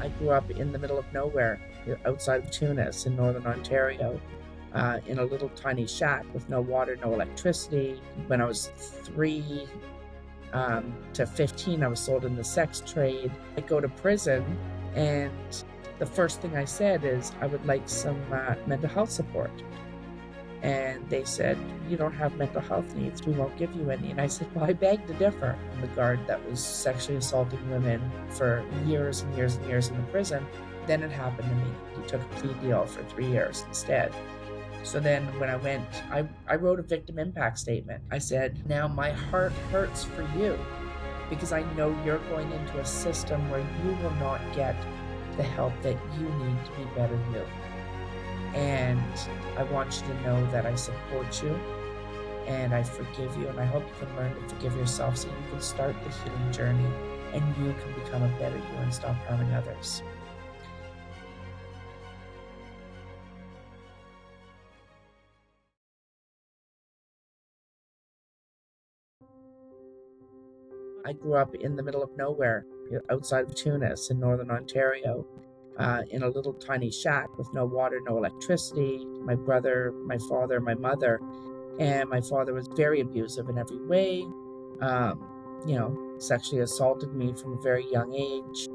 I grew up in the middle of nowhere, outside of Tunis in northern Ontario, in a little tiny shack with no water, no electricity. When I was 3 to 15, I was sold in the sex trade. I go to prison, and the first thing I said is, I would like some mental health support. And they said, you don't have mental health needs, we won't give you any. And I said, well, I beg to differ. And the guard that was sexually assaulting women for years and years and years in the prison, then it happened to me. He took a plea deal for 3 years instead. So then when I went, I wrote a victim impact statement. I said, now my heart hurts for you because I know you're going into a system where you will not get the help that you need to be better you. And I want you to know that I support you and I forgive you, and I hope you can learn to forgive yourself so you can start the healing journey and you can become a better you and stop harming others. I grew up in the middle of nowhere, outside of Tunis in northern Ontario, in a little tiny shack with no water, no electricity. My brother, my father, my mother, and my father was very abusive in every way. Sexually assaulted me from a very young age.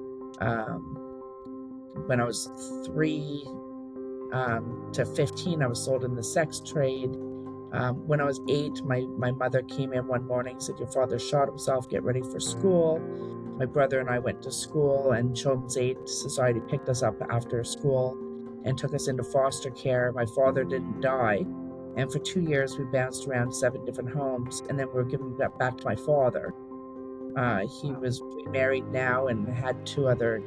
When I was 3 to 15, I was sold in the sex trade. When I was 8, my mother came in one morning and said, your father shot himself, get ready for school. My brother and I went to school, and Children's Aid Society picked us up after school and took us into foster care. My father didn't die, and for 2 years we bounced around 7 different homes, and then we were given back to my father. He was married now and had 2 other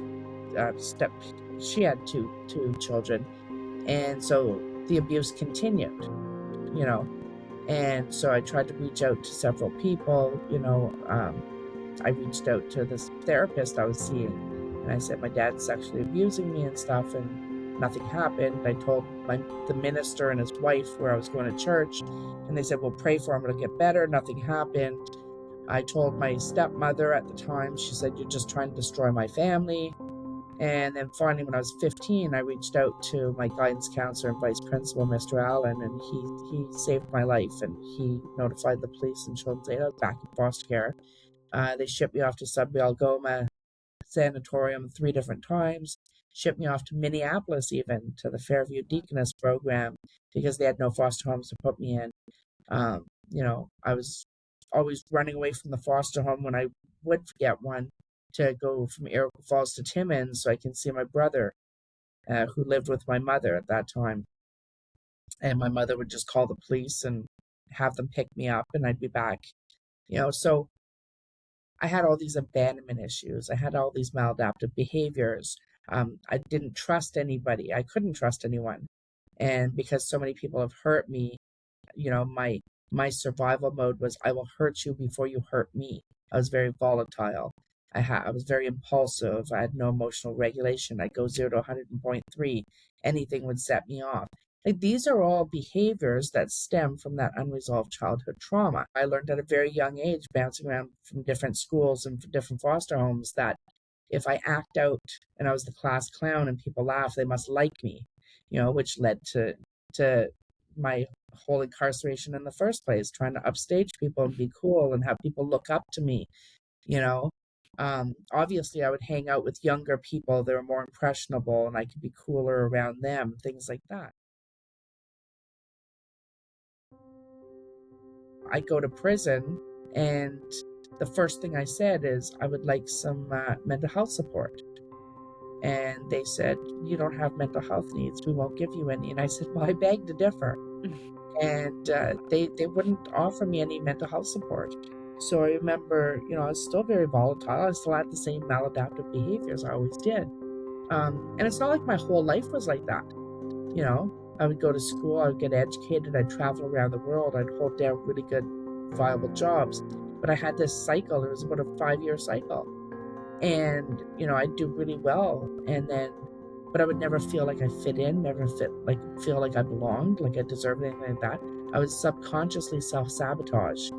she had two children, and so the abuse continued, you know. And so I tried to reach out to several people, I reached out to this therapist I was seeing, and I said, my dad's sexually abusing me and stuff, and nothing happened. I told the minister and his wife where I was going to church, and they said, well, pray for him, it'll get better. Nothing happened. I told my stepmother at the time, she said, you're just trying to destroy my family. And then finally, when I was 15, I reached out to my guidance counselor and vice principal, Mr. Allen, and he saved my life, and he notified the police and Children's Aid. I was back in foster care. They shipped me off to Sudbury Algoma Sanatorium 3 different times, shipped me off to Minneapolis even, to the Fairview Deaconess program, because they had no foster homes to put me in. I was always running away from the foster home when I would get one, to go from Iroquois Falls to Timmins so I can see my brother, who lived with my mother at that time. And my mother would just call the police and have them pick me up, and I'd be back. So I had all these abandonment issues. I had all these maladaptive behaviors. I didn't trust anybody. I couldn't trust anyone. And because so many people have hurt me, my survival mode was, I will hurt you before you hurt me. I was very volatile. I was very impulsive. I had no emotional regulation. I'd go 0 to 100.3. Anything would set me off. Like, these are all behaviors that stem from that unresolved childhood trauma. I learned at a very young age, bouncing around from different schools and from different foster homes, that if I act out and I was the class clown and people laugh, they must like me, which led to my whole incarceration in the first place, trying to upstage people and be cool and have people look up to me. Obviously I would hang out with younger people that were more impressionable and I could be cooler around them, things like that. I go to prison, and the first thing I said is, I would like some mental health support. And they said, you don't have mental health needs, we won't give you any. And I said, well, I beg to differ. And they wouldn't offer me any mental health support. So I remember, I was still very volatile. I still had the same maladaptive behaviors I always did. And it's not like my whole life was like that. I would go to school, I would get educated, I'd travel around the world, I'd hold down really good, viable jobs. But I had this cycle, it was about a 5-year cycle. And, I'd do really well. But I would never feel like I fit in, never feel like I belonged, like I deserved anything like that. I would subconsciously self-sabotage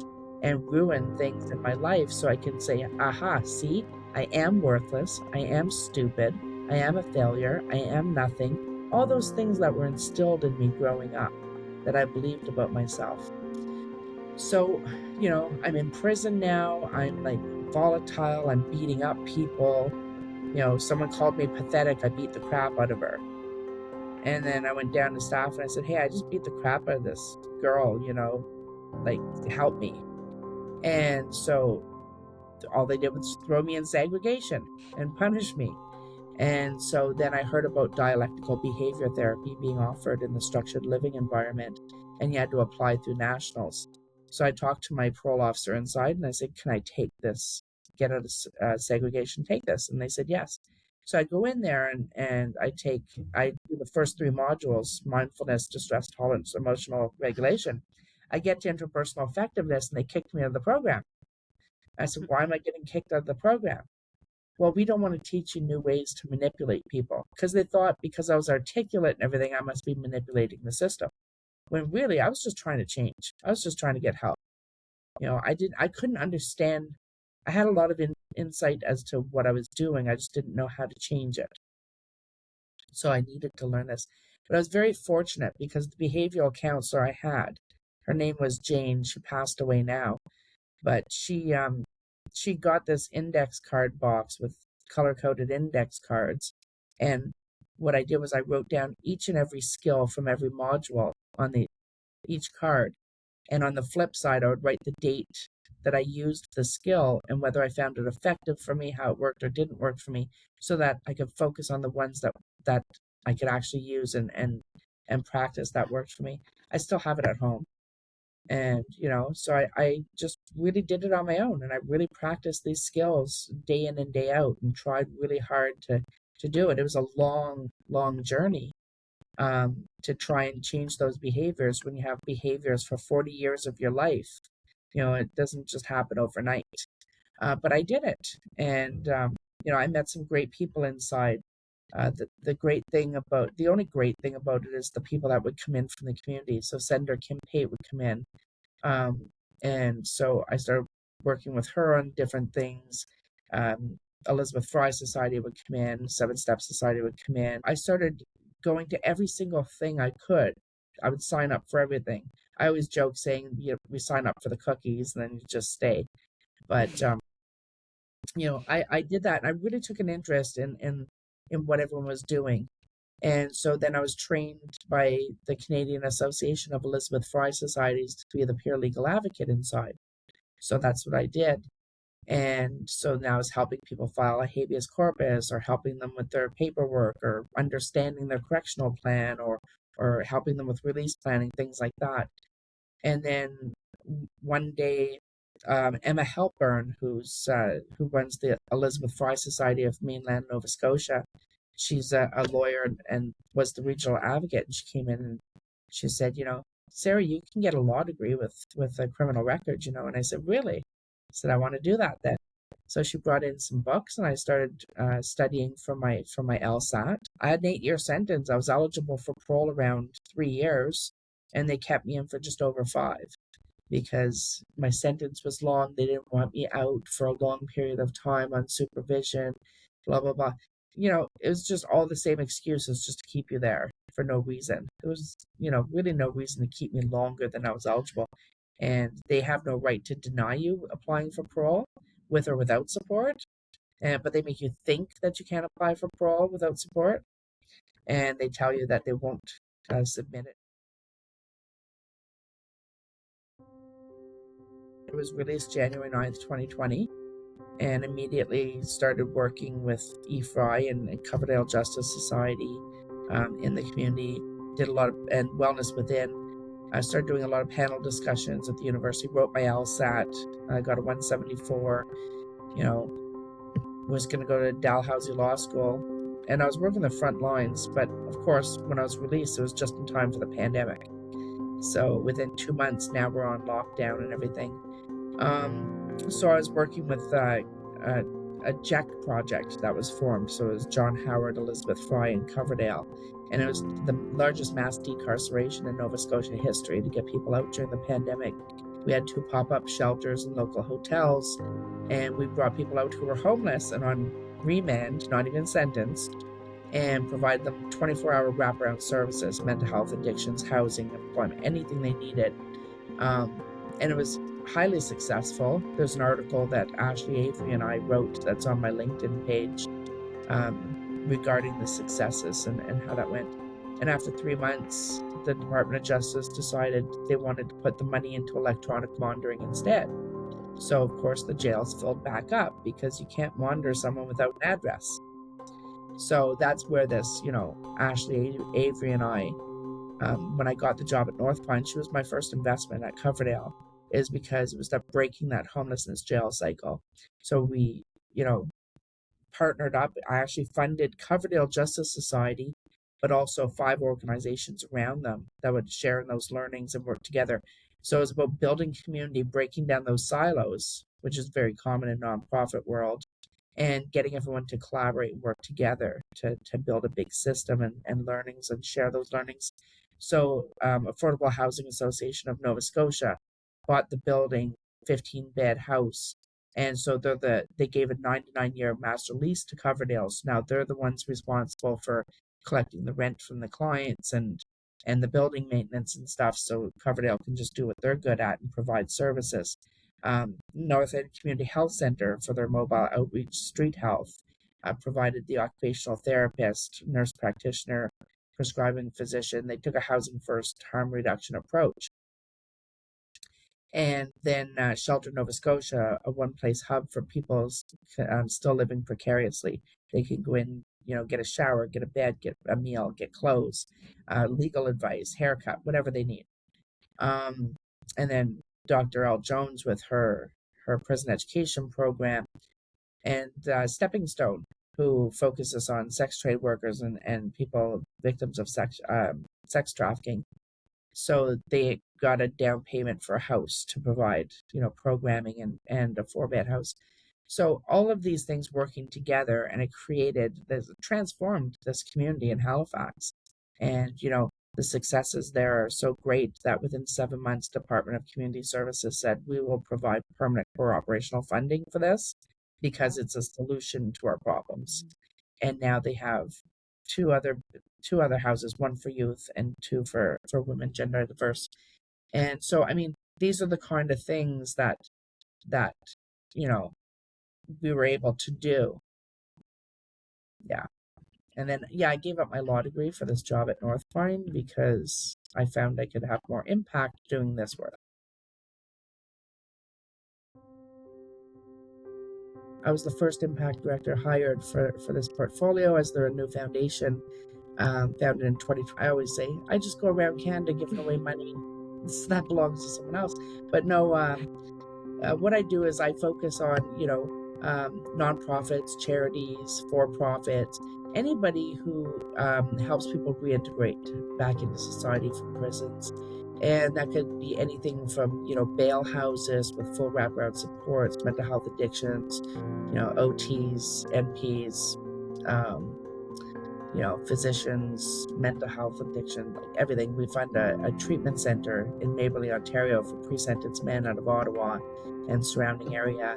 and ruin things in my life so I can say, aha, see, I am worthless, I am stupid, I am a failure. I am nothing. All those things that were instilled in me growing up that I believed about myself. So, I'm in prison now. I'm like volatile. I'm beating up people. Someone called me pathetic. I beat the crap out of her. And then I went down to staff and I said, hey, I just beat the crap out of this girl, like, help me. And so all they did was throw me in segregation and punish me. And so then I heard about dialectical behavior therapy being offered in the structured living environment, and you had to apply through nationals. So I talked to my parole officer inside and I said, can I take this, get out of segregation, take this? And they said, yes. So I go in there and I do the first 3 modules: mindfulness, distress tolerance, emotional regulation. I get to interpersonal effectiveness and they kicked me out of the program. I said, why am I getting kicked out of the program? Well, we don't want to teach you new ways to manipulate people, because they thought because I was articulate and everything, I must be manipulating the system. When really I was just trying to change. I was just trying to get help. I couldn't understand. I had a lot of insight as to what I was doing. I just didn't know how to change it. So I needed to learn this. But I was very fortunate because the behavioral counselor I had, her name was Jane. She passed away now. But she got this index card box with color-coded index cards. And what I did was I wrote down each and every skill from every module on each card. And on the flip side, I would write the date that I used the skill and whether I found it effective for me, how it worked or didn't work for me, so that I could focus on the ones that I could actually use and practice that worked for me. I still have it at home. And, so I just really did it on my own, and I really practiced these skills day in and day out and tried really hard to do it. It was a long, long journey to try and change those behaviors when you have behaviors for 40 years of your life. It doesn't just happen overnight. But I did it. And, I met some great people inside. The only great thing about it is the people that would come in from the community. So Senator Kim Pate would come in. And so I started working with her on different things. Elizabeth Fry Society would come in, 7 Step Society would come in. I started going to every single thing I could. I would sign up for everything. I always joke saying, we sign up for the cookies and then you just stay. But, I did that, and I really took an interest in what everyone was doing. And so then I was trained by the Canadian Association of Elizabeth Fry Societies to be the peer legal advocate inside. So that's what I did. And so now it's helping people file a habeas corpus, or helping them with their paperwork, or understanding their correctional plan, or helping them with release planning, things like that. And then one day, Emma Halpern, who runs the Elizabeth Fry Society of Mainland Nova Scotia, she's a lawyer and was the regional advocate, and she came in and she said, Sarah, you can get a law degree with a criminal record, and I said, really? I said, I want to do that then. So she brought in some books, and I started studying for my LSAT. I had an 8-year sentence. I was eligible for parole around 3 years, and they kept me in for just over 5 because my sentence was long. They didn't want me out for a long period of time on supervision, blah, blah, blah. It was just all the same excuses just to keep you there for no reason. There was, really no reason to keep me longer than I was eligible. And they have no right to deny you applying for parole with or without support. But they make you think that you can't apply for parole without support. And they tell you that they won't submit it. It was released January 9th, 2020. And immediately started working with EFRI and Coverdale Justice Society in the community. Did a lot of, and Wellness Within. I started doing a lot of panel discussions at the university, wrote my LSAT, I got a 174, was going to go to Dalhousie Law School, and I was working the front lines, but of course, when I was released, it was just in time for the pandemic. So within 2 months, now we're on lockdown and everything. So I was working with a JEC project that was formed. So it was John Howard, Elizabeth Fry, and Coverdale. And it was the largest mass decarceration in Nova Scotia history to get people out during the pandemic. We had 2 pop-up shelters and local hotels, and we brought people out who were homeless and on remand, not even sentenced, and provide them 24-hour wraparound services, mental health, addictions, housing, employment, anything they needed. And it was highly successful. There's an article that Ashley Avery and I wrote that's on my LinkedIn page regarding the successes and how that went. And after 3 months, the Department of Justice decided they wanted to put the money into electronic monitoring instead. So, of course, the jails filled back up because you can't monitor someone without an address. So that's where this, Ashley Avery and I, when I got the job at Northpine, she was my first investment at Coverdale, is because it was that breaking that homelessness jail cycle. So we, partnered up. I actually funded Coverdale Justice Society, but also 5 organizations around them that would share in those learnings and work together. So it's about building community, breaking down those silos, which is very common in nonprofit world, and getting everyone to collaborate and work together to build a big system and learnings and share those learnings. So Affordable Housing Association of Nova Scotia bought the building, 15-bed house. And so they gave a 99-year master lease to Coverdale. So now they're the ones responsible for collecting the rent from the clients and the building maintenance and stuff. So Coverdale can just do what they're good at and provide services. North End Community Health Center for their mobile outreach street health provided the occupational therapist, nurse practitioner, prescribing physician. They took a housing first, harm reduction approach. And then Shelter Nova Scotia, a one-place hub for people still living precariously. They can go in, get a shower, get a bed, get a meal, get clothes, legal advice, haircut, whatever they need. And then Dr. L. Jones with her prison education program, and Stepping Stone, who focuses on sex trade workers and people victims of sex trafficking. So they got a down payment for a house to provide, programming and a 4-bed house. So all of these things working together, and it transformed this community in Halifax. And, the successes there are so great that within 7 months, Department of Community Services said, we will provide permanent core operational funding for this because it's a solution to our problems. And now they have two other houses, one for youth and 2 for women, gender diverse. And so, I mean, these are the kind of things that we were able to do. Yeah. And then, I gave up my law degree for this job at Northpine because I found I could have more impact doing this work. I was the first impact director hired for this portfolio, as they're a new foundation, founded in 2020. I always say, I just go around Canada giving away money. That belongs to someone else. But no, what I do is I focus on, nonprofits, charities, for-profits, anybody who helps people reintegrate back into society from prisons. And that could be anything from, bail houses with full wraparound supports, mental health addictions, OTs, NPs, physicians, mental health addiction, like everything. We fund a treatment center in Maberly, Ontario for pre-sentence men out of Ottawa and surrounding area.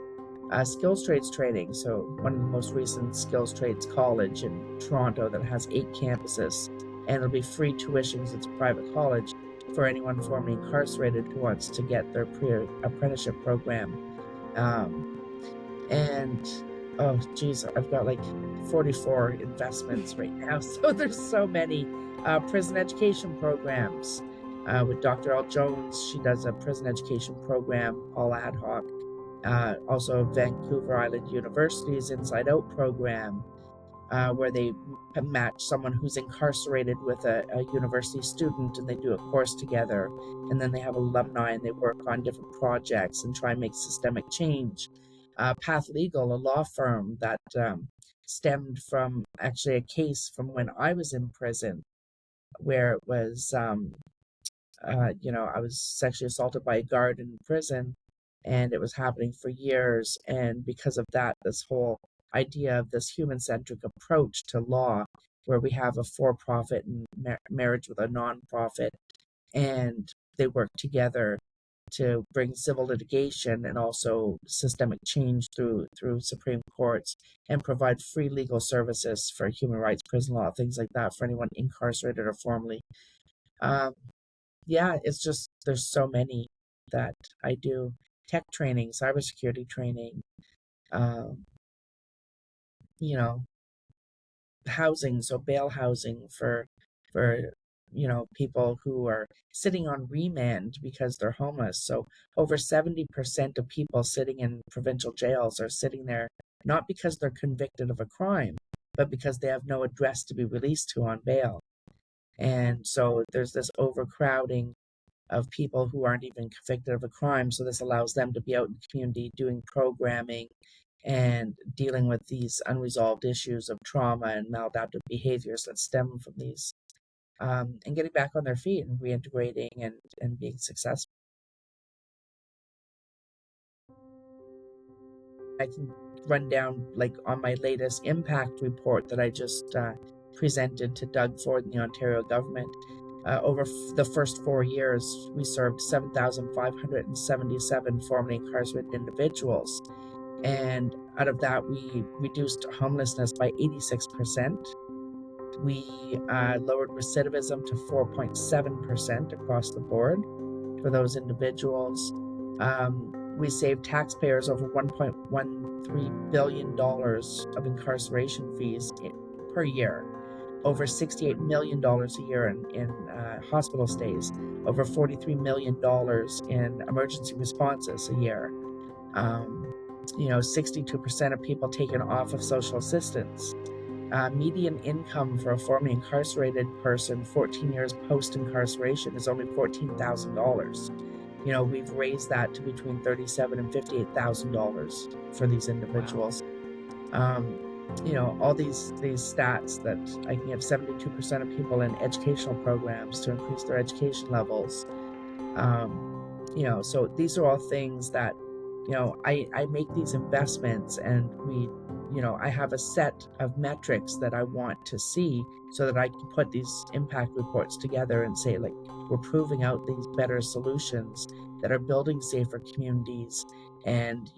Skills trades training. So one of the most recent skills trades college in Toronto that has 8 campuses, and it'll be free tuitions. It's a private college for anyone formerly incarcerated who wants to get their pre-apprenticeship program. And oh geez, I've got like 44 investments right now. So there's so many. Prison education programs with Dr. L. Jones. She does a prison education program, all ad hoc. Also Vancouver Island University's Inside Out program, where they match someone who's incarcerated with a university student, and they do a course together, and then they have alumni and they work on different projects and try and make systemic change. Path Legal, a law firm that stemmed from actually a case from when I was in prison, where it was, I was sexually assaulted by a guard in prison, and it was happening for years. And because of that, this whole idea of this human-centric approach to law, where we have a for-profit and marriage with a non-profit, and they work together to bring civil litigation and also systemic change through Supreme Courts, and provide free legal services for human rights, prison law, things like that for anyone incarcerated or formerly. Um, yeah, it's just there's so many that I do. Tech training, cybersecurity training, um, you know, housing, so bail housing for people who are sitting on remand because they're homeless. So over 70% of people sitting in provincial jails are sitting there not because they're convicted of a crime, but because they have no address to be released to on bail. And so there's this overcrowding of people who aren't even convicted of a crime. So this allows them to be out in the community doing programming and dealing with these unresolved issues of trauma and maladaptive behaviors that stem from these, and getting back on their feet and reintegrating and being successful. I can run down like on my latest impact report that I just presented to Doug Ford and the Ontario government. Over the first 4 years, we served 7,577 formerly incarcerated individuals. And out of that, we reduced homelessness by 86%. We lowered recidivism to 4.7% across the board for those individuals. We saved taxpayers over $1.13 billion of incarceration fees per year, over $68 million a year in hospital stays, over $43 million in emergency responses a year. 62% of people taken off of social assistance. Median income for a formerly incarcerated person 14 years post-incarceration is only $14,000. We've raised that to between $37,000 and $58,000 for these individuals. Wow. All these stats that I can give 72% of people in educational programs to increase their education levels. So these are all things that, I make these investments, and I have a set of metrics that I want to see so that I can put these impact reports together and say, like, we're proving out these better solutions that are building safer communities and,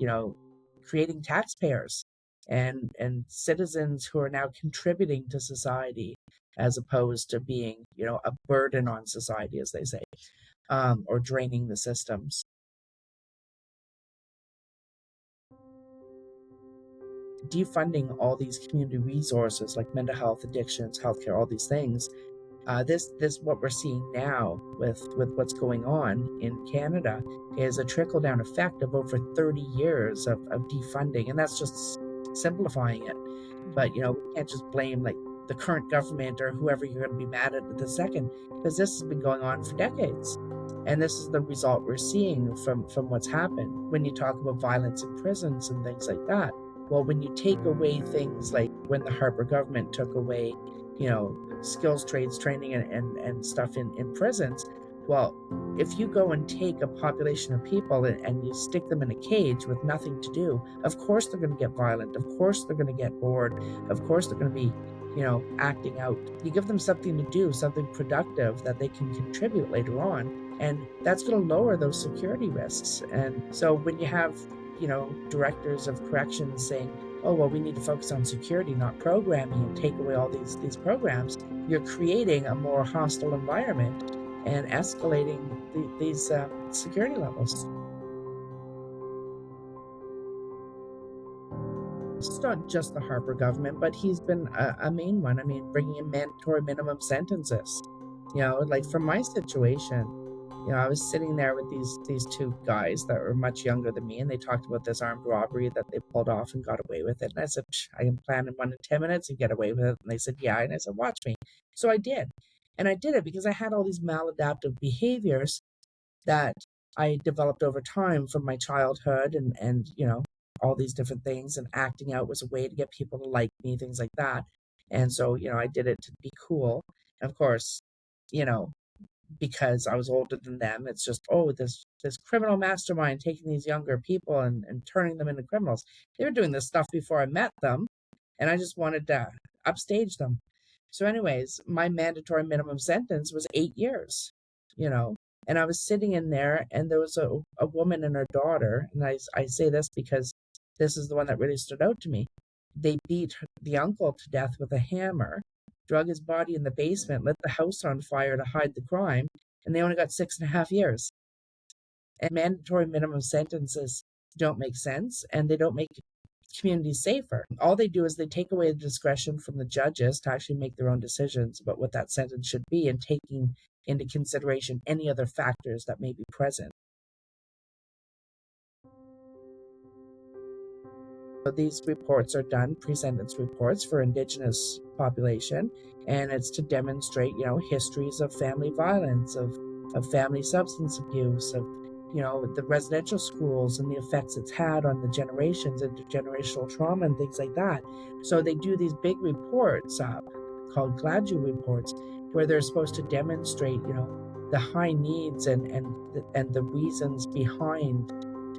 creating taxpayers and citizens who are now contributing to society as opposed to being, a burden on society, as they say, or draining the systems. Defunding all these community resources like mental health, addictions, healthcare, all these things. This what we're seeing now with what's going on in Canada is a trickle down effect of over 30 years of defunding, and that's just simplifying it. But we can't just blame like the current government or whoever you're going to be mad at the second, because this has been going on for decades, and this is the result we're seeing from what's happened. When you talk about violence in prisons and things like that, well, when you take away things like when the Harper government took away, skills trades training and stuff in prisons, well, if you go and take a population of people and you stick them in a cage with nothing to do, of course they're going to get violent. Of course they're going to get bored. Of course they're going to be, acting out. You give them something to do, something productive that they can contribute later on, and that's going to lower those security risks. And so when you have, directors of corrections saying, oh, well, we need to focus on security, not programming, and take away all these programs, you're creating a more hostile environment and escalating these security levels. It's not just the Harper government, but he's been a main one. I mean, bringing in mandatory minimum sentences. Like from my situation, I was sitting there with these two guys that were much younger than me, and they talked about this armed robbery that they pulled off and got away with it. And I said, I can plan in 1 to 10 minutes and get away with it. And they said, yeah. And I said, watch me. So I did. And I did it because I had all these maladaptive behaviors that I developed over time from my childhood and all these different things. And acting out was a way to get people to like me, things like that. And so, I did it to be cool. And of course, because I was older than them, it's just, oh, this criminal mastermind taking these younger people and turning them into criminals. They were doing this stuff before I met them, and I just wanted to upstage them. So anyways, my mandatory minimum sentence was 8 years, And I was sitting in there, and there was a woman and her daughter. And I say this because this is the one that really stood out to me. They beat the uncle to death with a hammer, drug his body in the basement, lit the house on fire to hide the crime, and they only got 6.5 years. And mandatory minimum sentences don't make sense, and they don't make communities safer. All they do is they take away the discretion from the judges to actually make their own decisions about what that sentence should be, and taking into consideration any other factors that may be present. So these reports are done, pre-sentence reports for Indigenous population, and it's to demonstrate, histories of family violence, of family substance abuse, of the residential schools and the effects it's had on the generations, intergenerational trauma and things like that. So they do these big reports called Gladue reports, where they're supposed to demonstrate, the high needs and the reasons behind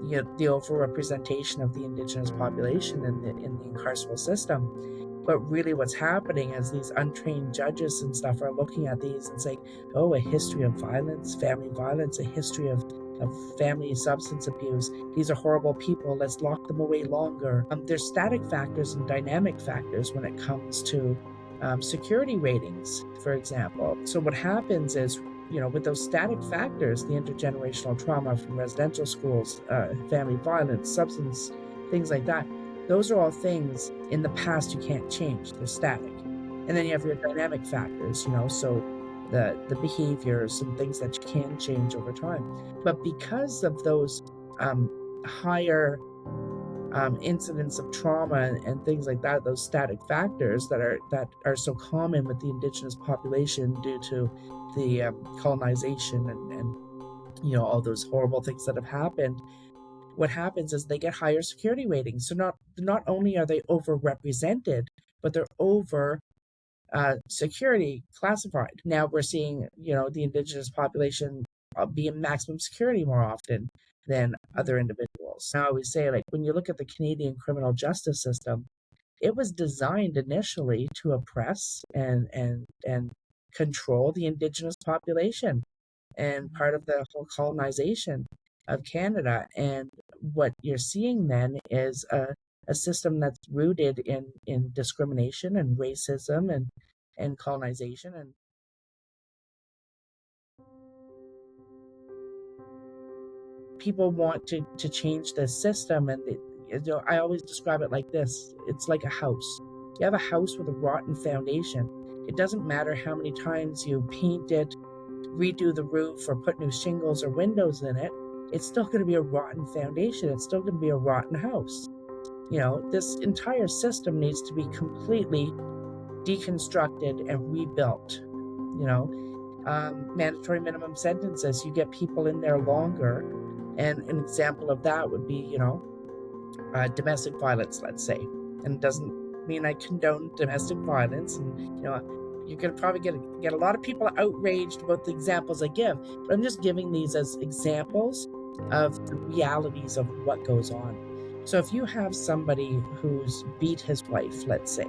the overrepresentation of the Indigenous population in the incarceral system. But really what's happening is these untrained judges and stuff are looking at these and saying, oh, a history of violence, family violence, a history of family substance abuse. These are horrible people. Let's lock them away longer. There's static factors and dynamic factors when it comes to security ratings, for example. So what happens is, with those static factors, the intergenerational trauma from residential schools, family violence, substance, things like that, those are all things in the past you can't change. They're static. And then you have your dynamic factors, so the behaviors and things that you can change over time. But because of those higher incidents of trauma and things like that, those static factors that are so common with the Indigenous population due to the colonization and all those horrible things that have happened, what happens is they get higher security ratings. So not only are they overrepresented, but they're over security classified. Now we're seeing, the Indigenous population be in maximum security more often than other individuals. Now I always say, like, when you look at the Canadian criminal justice system, it was designed initially to oppress and control the Indigenous population, and part of the whole colonization of Canada. And what you're seeing then is a system that's rooted in discrimination and racism and colonization. And people want to change the system, and I always describe it like this. It's like a house. You have a house with a rotten foundation. It doesn't matter how many times you paint it, redo the roof, or put new shingles or windows in it, it's still going to be a rotten foundation. It's still going to be a rotten house. This entire system needs to be completely deconstructed and rebuilt. Mandatory minimum sentences, you get people in there longer. And an example of that would be, domestic violence, let's say. And it doesn't mean I condone domestic violence. And, you're going to probably get a lot of people outraged about the examples I give. But I'm just giving these as examples of the realities of what goes on. So if you have somebody who's beat his wife, let's say,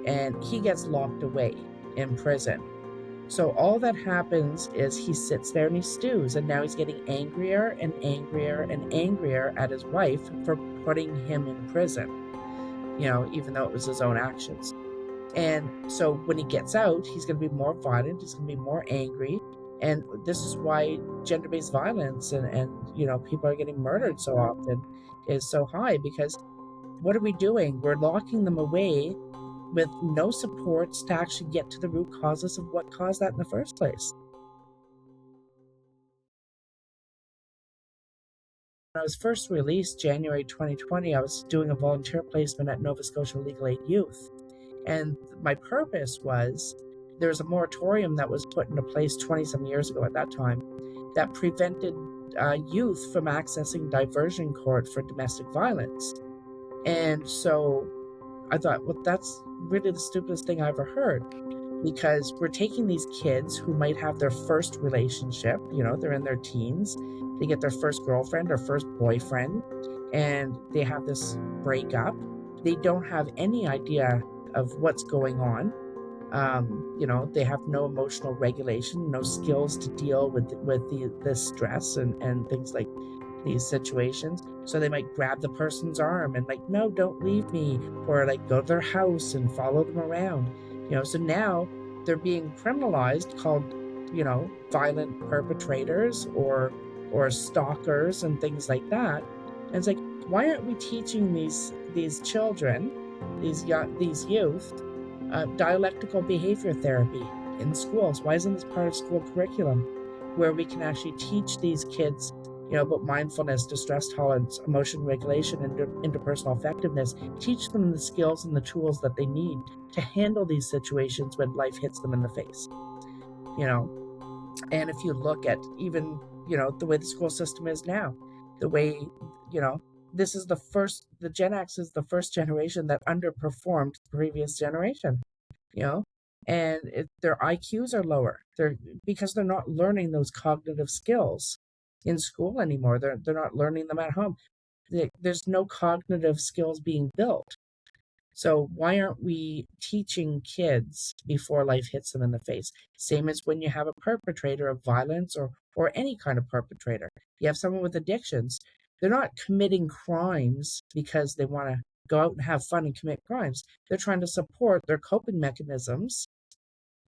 and he gets locked away in prison. So all that happens is he sits there and he stews, and now he's getting angrier and angrier and angrier at his wife for putting him in prison, even though it was his own actions. And so when he gets out, he's going to be more violent, he's going to be more angry. And this is why gender-based violence and people are getting murdered so often is so high, because what are we doing? We're locking them away with no supports to actually get to the root causes of what caused that in the first place. When I was first released, January 2020, I was doing a volunteer placement at Nova Scotia Legal Aid Youth. And my purpose was, there was a moratorium that was put into place 20-some years ago at that time that prevented youth from accessing diversion court for domestic violence. And so I thought, well, that's really the stupidest thing I ever heard, because we're taking these kids who might have their first relationship, they're in their teens, they get their first girlfriend or first boyfriend, and they have this breakup. They don't have any idea of what's going on. They have no emotional regulation, no skills to deal with the stress and things like these situations. So they might grab the person's arm and like, no, don't leave me, or like go to their house and follow them around. So now they're being criminalized, called, violent perpetrators or stalkers and things like that. And it's like, why aren't we teaching these children, these youth, dialectical behavior therapy in schools? Why isn't this part of school curriculum, where we can actually teach these kids, about mindfulness, distress tolerance, emotion regulation, and interpersonal effectiveness, teach them the skills and the tools that they need to handle these situations when life hits them in the face. And if you look at even, the way the school system is now, the way, this is the Gen X is the first generation that underperformed the previous generation, and their IQs are lower. Because they're not learning those cognitive skills in school anymore. They're not learning them at home. There's no cognitive skills being built. So why aren't we teaching kids before life hits them in the face? Same as when you have a perpetrator of violence or any kind of perpetrator. You have someone with addictions. They're not committing crimes because they want to go out and have fun and commit crimes. They're trying to support their coping mechanisms,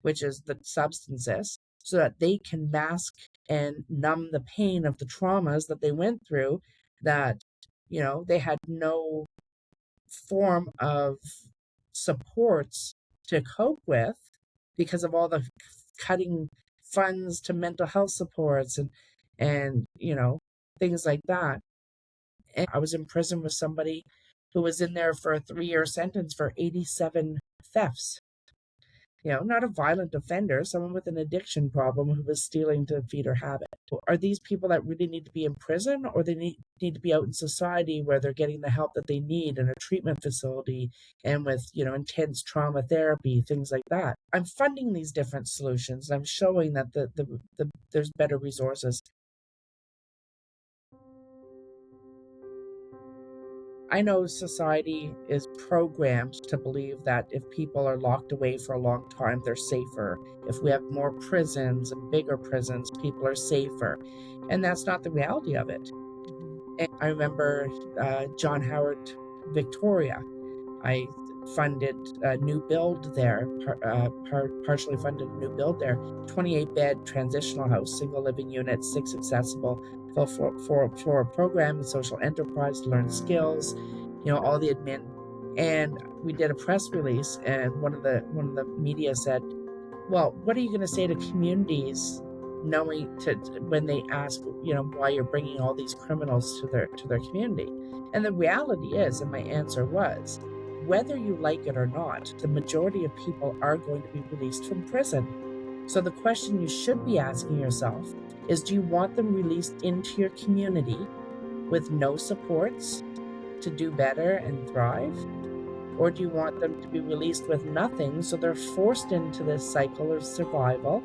which is the substances, so that they can mask and numb the pain of the traumas that they went through, that, they had no form of supports to cope with because of all the cutting funds to mental health supports and things like that. And I was in prison with somebody who was in there for a 3-year sentence for 87 thefts. Not a violent offender, someone with an addiction problem who was stealing to feed her habit. Are these people that really need to be in prison, or they need to be out in society where they're getting the help that they need in a treatment facility and with, intense trauma therapy, things like that? I'm funding these different solutions. I'm showing that there's better resources. I know society is programmed to believe that if people are locked away for a long time, they're safer. If we have more prisons and bigger prisons, people are safer. And that's not the reality of it. And I remember John Howard Victoria. I funded a new build there, partially funded a new build there, 28-bed transitional house, single living unit, 6 accessible, full floor program, social enterprise to learn skills, all the admin. And we did a press release, and one of the media said, well, what are you going to say to communities when they ask, why you're bringing all these criminals to their community? And the reality is, and my answer was, whether you like it or not, the majority of people are going to be released from prison. So the question you should be asking yourself is, do you want them released into your community with no supports to do better and thrive? Or do you want them to be released with nothing, so they're forced into this cycle of survival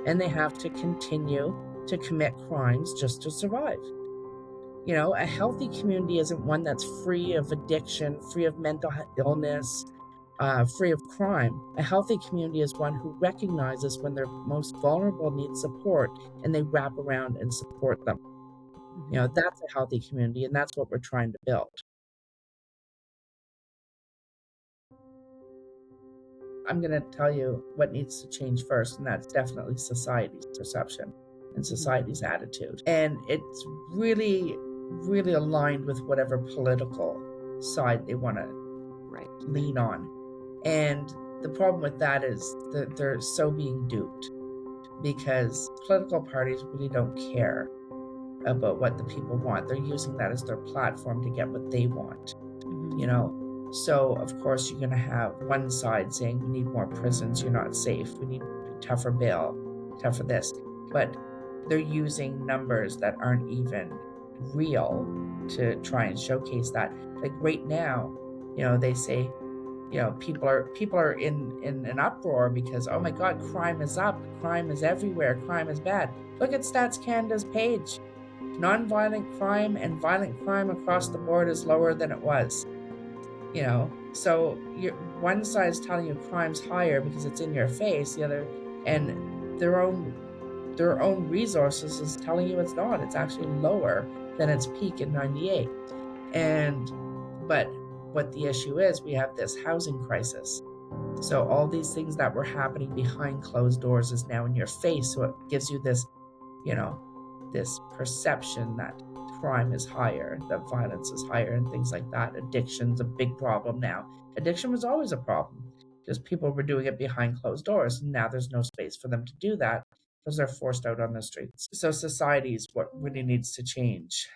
and they have to continue to commit crimes just to survive? A healthy community isn't one that's free of addiction, free of mental illness, free of crime. A healthy community is one who recognizes when their most vulnerable need support, and they wrap around and support them. That's a healthy community, and that's what we're trying to build. I'm going to tell you what needs to change first, and that's definitely society's perception and society's attitude. And it's really, really aligned with whatever political side they want to lean on. And the problem with that is that they're so being duped, because political parties really don't care about what the people want. They're using that as their platform to get what they want, So, of course, you're going to have one side saying, we need more prisons, you're not safe, we need tougher bail, tougher this. But they're using numbers that aren't even real to try and showcase that. Like right now, they say, people are in an uproar because, oh my God, crime is up, crime is everywhere, crime is bad. Look at Stats Canada's page. Nonviolent crime and violent crime across the board is lower than it was. So one side is telling you crime's higher because it's in your face, the other, and their own resources is telling you it's not. It's actually lower than its peak in 98. And but what the issue is, we have this housing crisis. So all these things that were happening behind closed doors is now in your face. So it gives you this, you know, this perception that crime is higher, that violence is higher, and things like that. Addiction's a big problem now. Addiction was always a problem. Just people were doing it behind closed doors. Now there's no space for them to do that because they're forced out on the streets. So society is what really needs to change,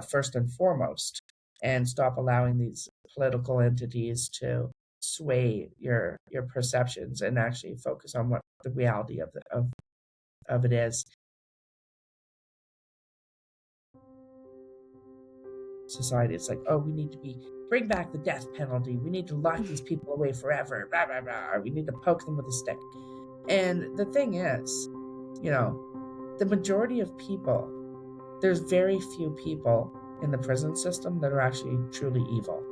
first and foremost, and stop allowing these political entities to sway your perceptions and actually focus on what the reality of it is. Society, it's like, oh, we need to bring back the death penalty, we need to lock these people away forever, blah blah blah, we need to poke them with a stick. And the thing is, the majority of people, there's very few people in the prison system that are actually truly evil.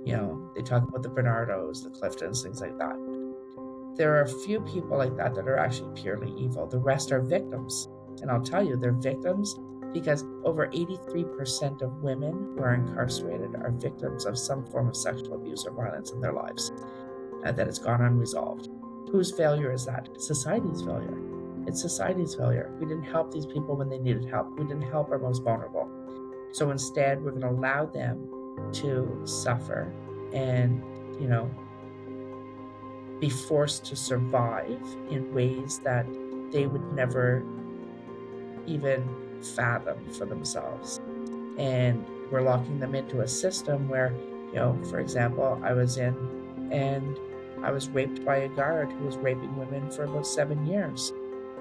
They talk about the Bernardos, the Cliftons, things like that. There are a few people like that that are actually purely evil. The rest are victims. And I'll tell you, they're victims because over 83% of women who are incarcerated are victims of some form of sexual abuse or violence in their lives, that has gone unresolved. Whose failure is that? Society's failure. It's society's failure. We didn't help these people when they needed help. We didn't help our most vulnerable. So instead, we're going to allow them to suffer and, be forced to survive in ways that they would never even fathom for themselves. And we're locking them into a system where, for example, I was in and I was raped by a guard who was raping women for about 7 years.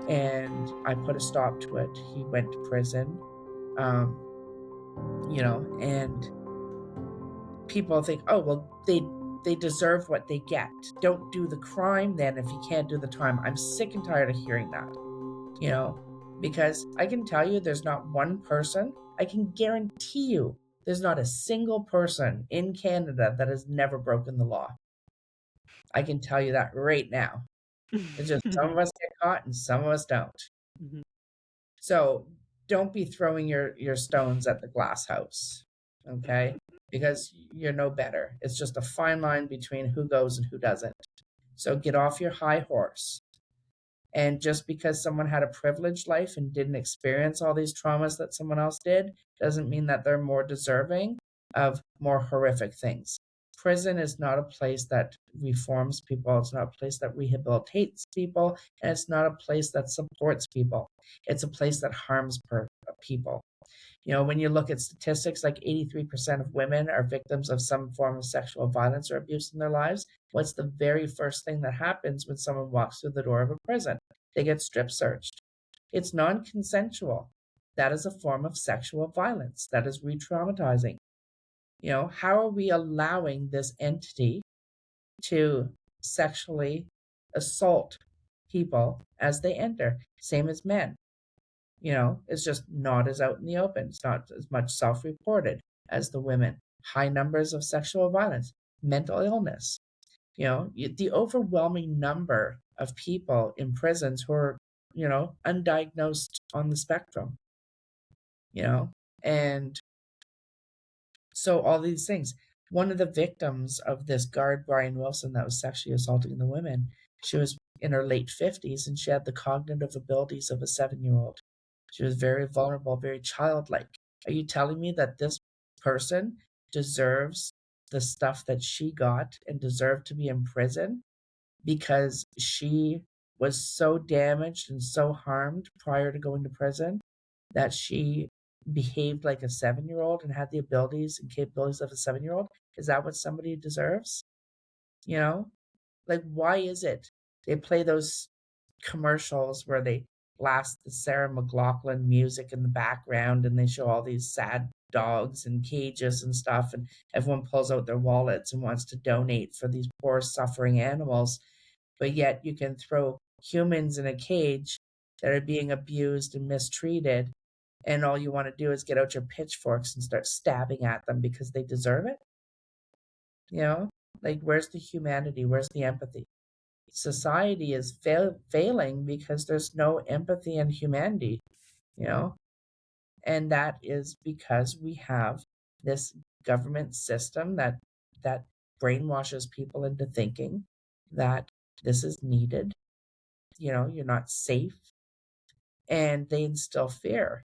And I put a stop to it. He went to prison. And people think, oh, well, they deserve what they get. Don't do the crime then if you can't do the time. I'm sick and tired of hearing that, because I can tell you there's not one person, I can guarantee you there's not a single person in Canada that has never broken the law. I can tell you that right now. It's just some of us get caught and some of us don't. Mm-hmm. So don't be throwing your stones at the glass house, okay? Because you're no better. It's just a fine line between who goes and who doesn't. So get off your high horse. And just because someone had a privileged life and didn't experience all these traumas that someone else did, doesn't mean that they're more deserving of more horrific things. Prison is not a place that reforms people. It's not a place that rehabilitates people. And it's not a place that supports people. It's a place that harms people. When you look at statistics, like 83% of women are victims of some form of sexual violence or abuse in their lives. What's the very first thing that happens when someone walks through the door of a prison? They get strip searched. It's non-consensual. That is a form of sexual violence. That is re-traumatizing. How are we allowing this entity to sexually assault people as they enter? Same as men. It's just not as out in the open. It's not as much self-reported as the women. High numbers of sexual violence, mental illness. The overwhelming number of people in prisons who are, undiagnosed on the spectrum, and so all these things. One of the victims of this guard, Brian Wilson, that was sexually assaulting the women, she was in her late 50s and she had the cognitive abilities of a 7-year-old. She was very vulnerable, very childlike. Are you telling me that this person deserves the stuff that she got and deserved to be in prison because she was so damaged and so harmed prior to going to prison that she behaved like a 7-year-old and had the abilities and capabilities of a 7-year-old? Is that what somebody deserves? Like, why is it they play those commercials where they blast the Sarah McLachlan music in the background and they show all these sad dogs in cages and stuff, and everyone pulls out their wallets and wants to donate for these poor suffering animals, but yet you can throw humans in a cage that are being abused and mistreated, and all you want to do is get out your pitchforks and start stabbing at them because they deserve it? Like, where's the humanity? Where's the empathy? Society is failing because there's no empathy and humanity, you know? And that is because we have this government system that brainwashes people into thinking that this is needed, you're not safe, and they instill fear.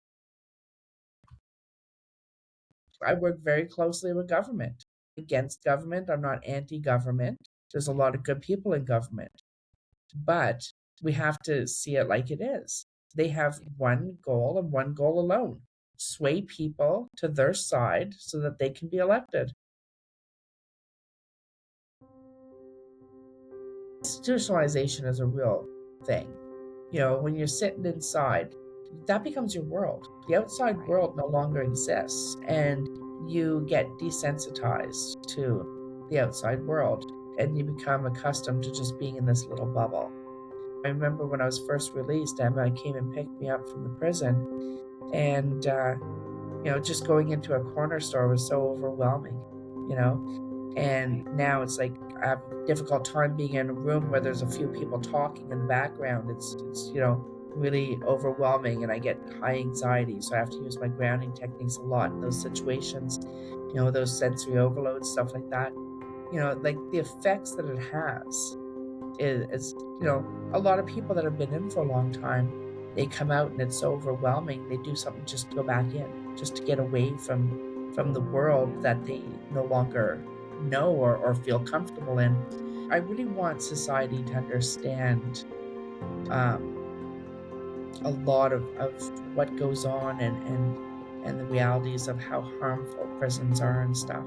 I work very closely with government. Against government, I'm not anti-government. There's a lot of good people in government, but we have to see it like it is. They have one goal and one goal alone: sway people to their side so that they can be elected. Institutionalization is a real thing. When you're sitting inside, that becomes your world. The outside world no longer exists, and you get desensitized to the outside world, and you become accustomed to just being in this little bubble. I remember when I was first released, Emma came and picked me up from the prison, and just going into a corner store was so overwhelming, you know. And now it's like I have a difficult time being in a room where there's a few people talking in the background. It's really overwhelming, and I get high anxiety, so I have to use my grounding techniques a lot in those situations. Those sensory overloads, stuff like that. Like the effects that it has is a lot of people that have been in for a long time, they come out and it's so overwhelming, they do something just to go back in, just to get away from the world that they no longer know or feel comfortable in. I really want society to understand um, a lot of what goes on, and the realities of how harmful prisons are and stuff.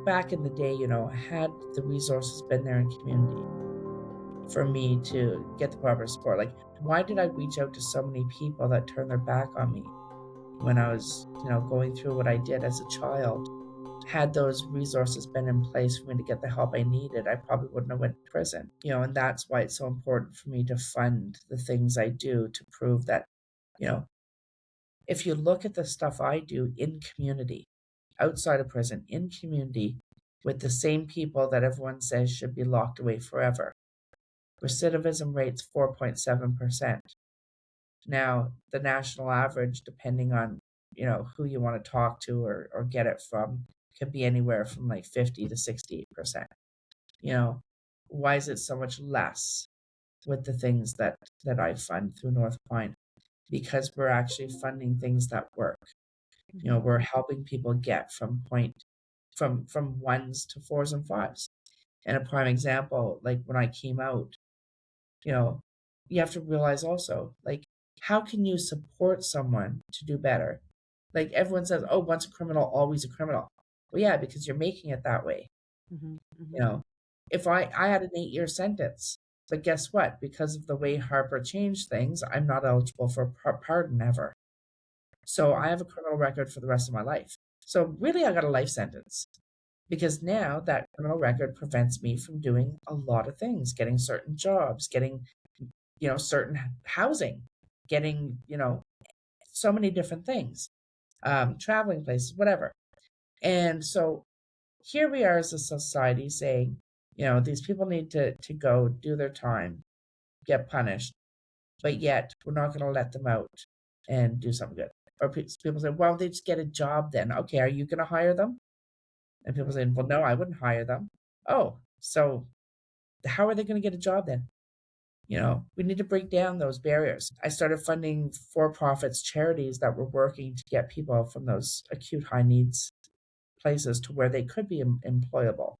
Back in the day, had the resources been there in community for me to get the proper support. Like, why did I reach out to so many people that turned their back on me when I was, going through what I did as a child? Had those resources been in place for me to get the help I needed, I probably wouldn't have went to prison. And that's why it's so important for me to fund the things I do to prove that, you know, if you look at the stuff I do in community, outside of prison, in community, with the same people that everyone says should be locked away forever, recidivism rate's 4.7%. Now, the national average, depending on, who you want to talk to or get it from, could be anywhere from like 50 to 68%. Why is it so much less with the things that I fund through Northpine? Because we're actually funding things that work. We're helping people get from ones to fours and fives. And a prime example, like when I came out, you know, you have to realize also, like, how can you support someone to do better? Like everyone says, oh, once a criminal, always a criminal. Well, yeah, because you're making it that way. Mm-hmm. Mm-hmm. You know, if I had an 8-year sentence, but guess what? Because of the way Harper changed things, I'm not eligible for pardon ever. So I have a criminal record for the rest of my life. So really, I got a life sentence because now that criminal record prevents me from doing a lot of things, getting certain jobs, getting certain housing, getting so many different things, traveling places, whatever. And so here we are as a society saying, these people need to go do their time, get punished, but yet we're not going to let them out and do something good. Or people say, well, they just get a job then. Okay, are you going to hire them? And people say, well, no, I wouldn't hire them. Oh, so how are they going to get a job then? We need to break down those barriers. I started funding for-profits, charities that were working to get people from those acute high needs places to where they could be employable.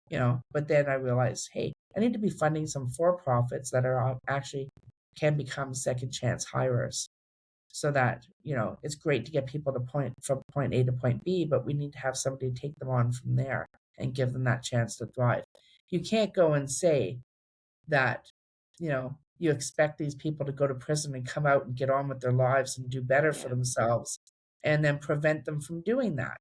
But then I realized, hey, I need to be funding some for-profits that are actually can become second chance hirers, so that it's great to get people from point A to point B, but we need to have somebody take them on from there and give them that chance to thrive. You can't go and say that you expect these people to go to prison and come out and get on with their lives and do better for themselves, and then prevent them from doing that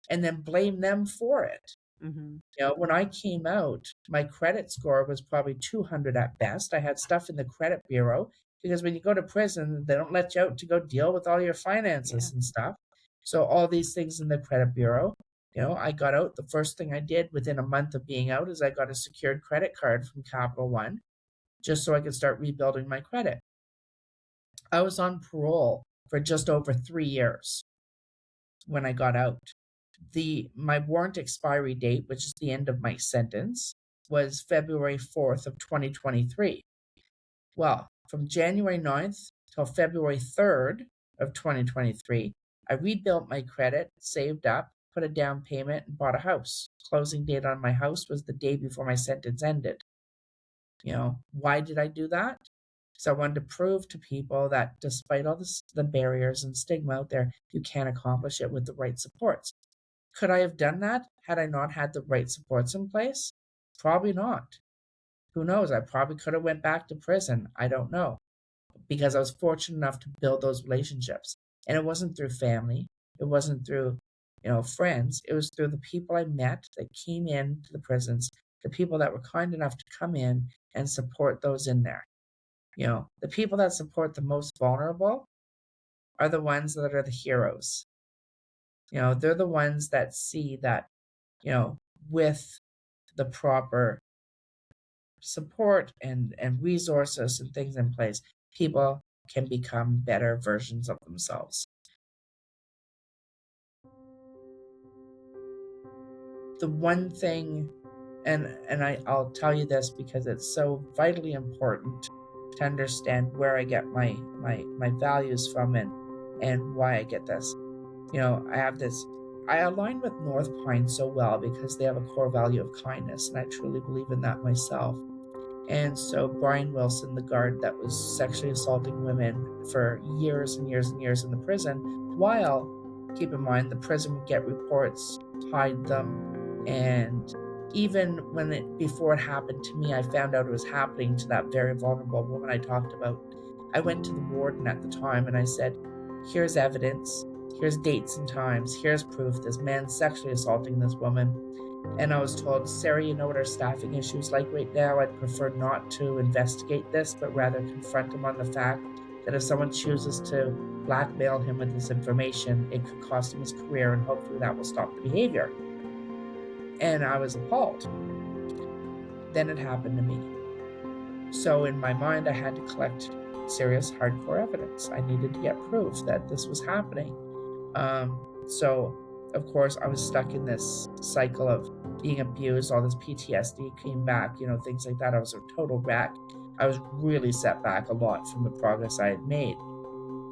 and then blame them for it. Mm-hmm. When I came out, my credit score was probably 200 at best. I had stuff in the credit bureau because when you go to prison, they don't let you out to go deal with all your Yeah. finances and stuff. So all these things in the credit bureau. I got out. The first thing I did within a month of being out is I got a secured credit card from Capital One just so I could start rebuilding my credit. I was on parole for just over 3 years when I got out. My warrant expiry date, which is the end of my sentence, was February 4th of 2023. Well, from January 9th till February 3rd of 2023, I rebuilt my credit, saved up, put a down payment, and bought a house. Closing date on my house was the day before my sentence ended. Why did I do that? Because I wanted to prove to people that despite all the barriers and stigma out there, you can accomplish it with the right supports. Could I have done that had I not had the right supports in place? Probably not. Who knows? I probably could have went back to prison. I don't know. Because I was fortunate enough to build those relationships. And it wasn't through family. It wasn't through, friends. It was through the people I met that came into the prisons, the people that were kind enough to come in and support those in there. The people that support the most vulnerable are the ones that are the heroes. They're the ones that see that, with the proper support and resources and things in place, people can become better versions of themselves. The one thing, and I'll tell you this because it's so vitally important to understand where I get my values from and why I get this. I align with Northpine so well because they have a core value of kindness, and I truly believe in that myself. And so Brian Wilson, the guard that was sexually assaulting women for years and years and years in the prison, while, keep in mind, the prison would get reports, hide them, and even before it happened to me, I found out it was happening to that very vulnerable woman I talked about. I went to the warden at the time and I said, here's evidence, here's dates and times, here's proof this man's sexually assaulting this woman. And I was told, Sara, you know what our staffing issue is like right now. I'd prefer not to investigate this, but rather confront him on the fact that if someone chooses to blackmail him with this information, it could cost him his career, and hopefully that will stop the behavior. And I was appalled. Then it happened to me. So in my mind, I had to collect serious, hardcore evidence. I needed to get proof that this was happening. So, of course, I was stuck in this cycle of being abused. All this PTSD came back, things like that. I was a total wreck. I was really set back a lot from the progress I had made.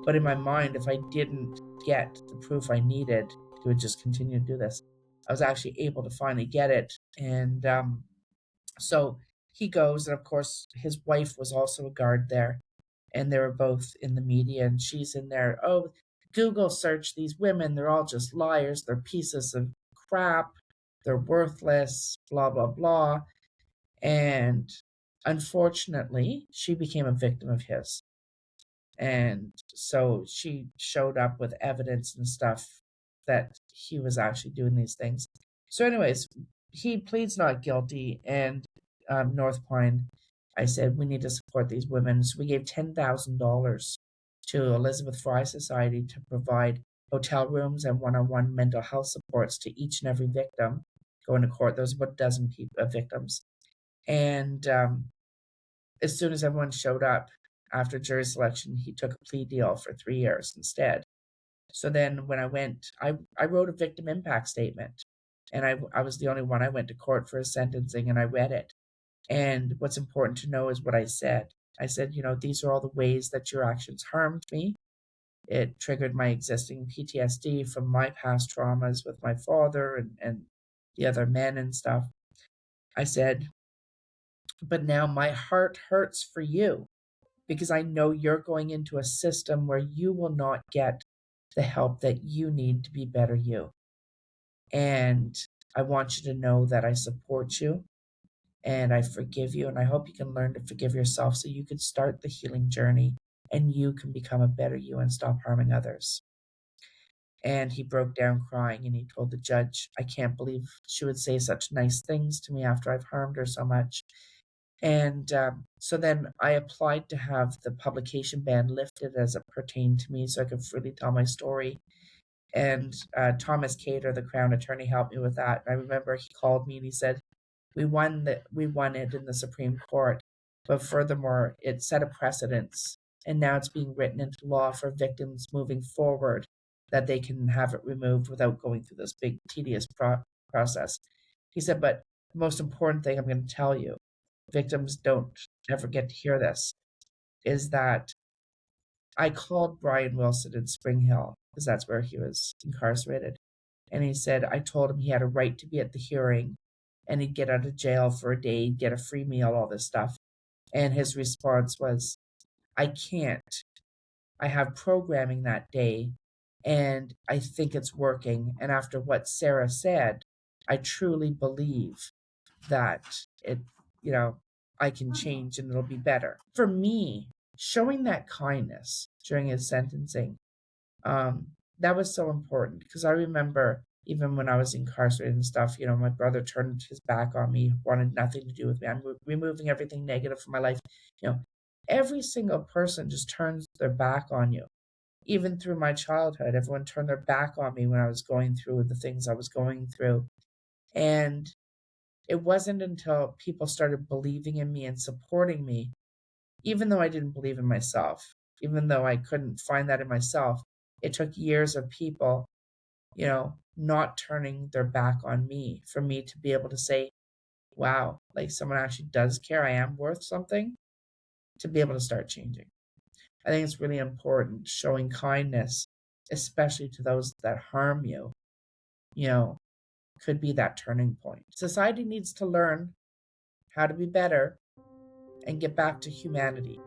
But in my mind, if I didn't get the proof I needed, he would just continue to do this. I was actually able to finally get it. And so he goes, and of course, his wife was also a guard there. And they were both in the media, and she's in there. Oh, Google search these women. They're all just liars. They're pieces of crap. They're worthless, blah, blah, blah. And unfortunately, she became a victim of his. And so she showed up with evidence and stuff that he was actually doing these things. So anyways, he pleads not guilty, and Northpine, I said, we need to support these women. So we gave $10,000 to Elizabeth Fry Society to provide hotel rooms and one-on-one mental health supports to each and every victim going to court. There was about a dozen victims. And as soon as everyone showed up after jury selection, he took a plea deal for 3 years instead. So then when I went, I wrote a victim impact statement. And I was the only one. I went to court for his sentencing and I read it. And what's important to know is what I said. I said, these are all the ways that your actions harmed me. It triggered my existing PTSD from my past traumas with my father and the other men and stuff. I said, but now my heart hurts for you because I know you're going into a system where you will not get the help that you need to be better you. And I want you to know that I support you. And I forgive you, and I hope you can learn to forgive yourself so you can start the healing journey and you can become a better you and stop harming others. And he broke down crying and he told the judge, I can't believe she would say such nice things to me after I've harmed her so much. And so then I applied to have the publication ban lifted as it pertained to me so I could freely tell my story. And Thomas Cater, the Crown Attorney, helped me with that. I remember he called me and he said, we won it in the Supreme Court, but furthermore, it set a precedence, and now it's being written into law for victims moving forward that they can have it removed without going through this big tedious process. He said, but the most important thing I'm going to tell you, victims don't ever get to hear this, is that I called Brian Wilson in Spring Hill, because that's where he was incarcerated. And he said, I told him he had a right to be at the hearing and he'd get out of jail for a day, get a free meal, all this stuff. And his response was, I can't. I have programming that day and I think it's working. And after what Sara said, I truly believe that it, you know, I can change and it'll be better. For me, showing that kindness during his sentencing, that was so important because I remember even when I was incarcerated and stuff, my brother turned his back on me, wanted nothing to do with me. I'm removing everything negative from my life. Every single person just turns their back on you. Even through my childhood, everyone turned their back on me when I was going through the things I was going through. And it wasn't until people started believing in me and supporting me, even though I didn't believe in myself, even though I couldn't find that in myself, it took years of people, not turning their back on me for me to be able to say, wow, like someone actually does care. I am worth something, to be able to start changing. I think it's really important showing kindness, especially to those that harm you, could be that turning point. Society needs to learn how to be better and get back to humanity.